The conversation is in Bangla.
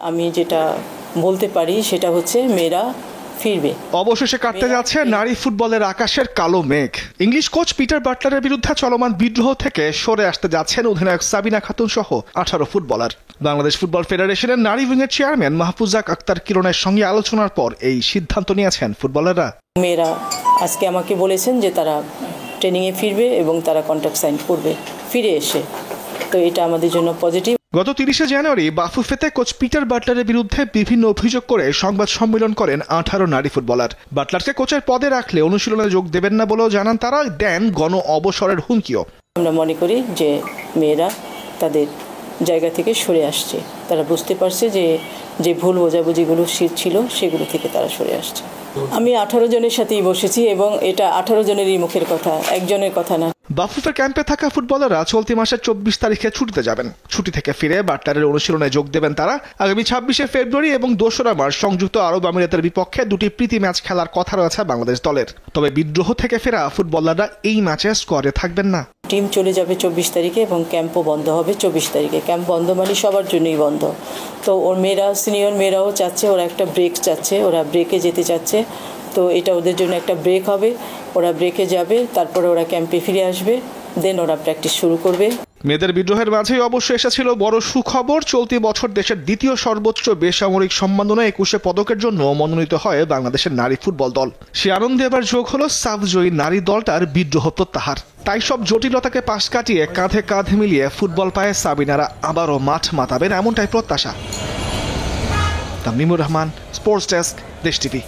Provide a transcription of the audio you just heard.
আমি যেটা বলতে পারি সেটা হচ্ছে মেয়েরা ফিরবে। অবশেষে কাটতে যাচ্ছে নারী ফুটবলের আকাশের কালো মেঘ। ইংলিশ কোচ পিটার বাটলারের বিরুদ্ধে চলমান বিদ্রোহ থেকে সরে আসতে যাচ্ছেন অধিনায়ক সাবিনা খাতুন সহ 18 ফুটবলার। বাংলাদেশ ফুটবল ফেডারেশনের নারী উইংয়ের চেয়ারম্যান মাহফুজা আক্তার কিরণের সঙ্গে আলোচনার পর এই সিদ্ধান্ত নিয়েছেন ফুটবলাররা। মেয়েরা আজকে আমাকে বলেছেন যে তারা ট্রেনিংয়ে ফিরবে এবং তারা কন্ট্রাক্ট সাইন করবে ফিরে এসে, তো এটা আমাদের জন্য পজিটিভ। গত 30 জানুয়ারি বাফুফেতে কোচ পিটার বাটলারের বিরুদ্ধে বিভিন্ন অভিযোগ করে সংবাদ সম্মেলন করেন 18 নারী ফুটবলার। বাটলারকে কোচের পদে রাখলে অনুশীলনে যোগ দেবেন না বলেও জানান তারা, দেন গণ অবসরের হুমকিও। আমরা মনে করি যে মেয়েরা তাদের জায়গা থেকে সরে আসছে, তারা বুঝতে পারছে যে ভুল বোঝাবুঝিগুলো ছিল সেগুলো থেকে তারা সরে আসছে। আমি 18 জনের সাথেই বসেছি এবং এটা 18 জনেরই মুখের কথা, একজনের কথা না। বাফুফের ক্যাম্পে থাকা ফুটবলাররা চলতি মাসের 24 তারিখে ছুটিতে যাবেন। ছুটি থেকে ফিরে বাটলারের অনুশীলনে যোগ দেবেন তারা। আগামী 26 ফেব্রুয়ারি এবং 2 মার্চ সংযুক্ত আরব আমিরাতের বিপক্ষে 2টি প্রীতি ম্যাচ খেলার কথা রয়েছে বাংলাদেশ দলের। তবে বিদ্রোহ থেকে ফেরা ফুটবলাররা এই ম্যাচে স্কোয়াডে থাকবেন না। টিম চলে যাবে 24 তারিখে এবং ক্যাম্পও বন্ধ হবে 24 তারিখে। ক্যাম্প বন্ধ মানে সবার জন্যই বন্ধ। তো ওর মেয়েরা, সিনিয়র মেয়েরাও চাচ্ছে, ওরা একটা ব্রেক চাচ্ছে, ওরা ব্রেকে যেতে চাচ্ছে। তো এটা ওদের জন্য একটা ব্রেক হবে, ওরা ব্রেকে যাবে, তারপরে ওরা ক্যাম্পে ফিরে আসবে, দেন ওরা প্র্যাকটিস শুরু করবে। মেয়েদের বিদ্রোহের মাঝেই অবশ্য এসেছিল বড় সুখবর। চলতি বছর দেশের দ্বিতীয় সর্বোচ্চ বেসামরিক সম্মাননা 21 পদকের জন্য মনোনীত হয় বাংলাদেশের নারী ফুটবল দল। সে আনন্দে এবার যোগ হলো সাফজয়ী নারী দলটার বিদ্রোহ প্রত্যাহার। তাই সব জটিলতাকে পাশ কাটিয়ে কাঁধে কাঁধ মিলিয়ে ফুটবল পায়ে সাবিনারা আবারও মাঠ মাতাবেন, এমনটাই প্রত্যাশা। তামিমুর রহমান, স্পোর্টস ডেস্ক, দেশ টিভি।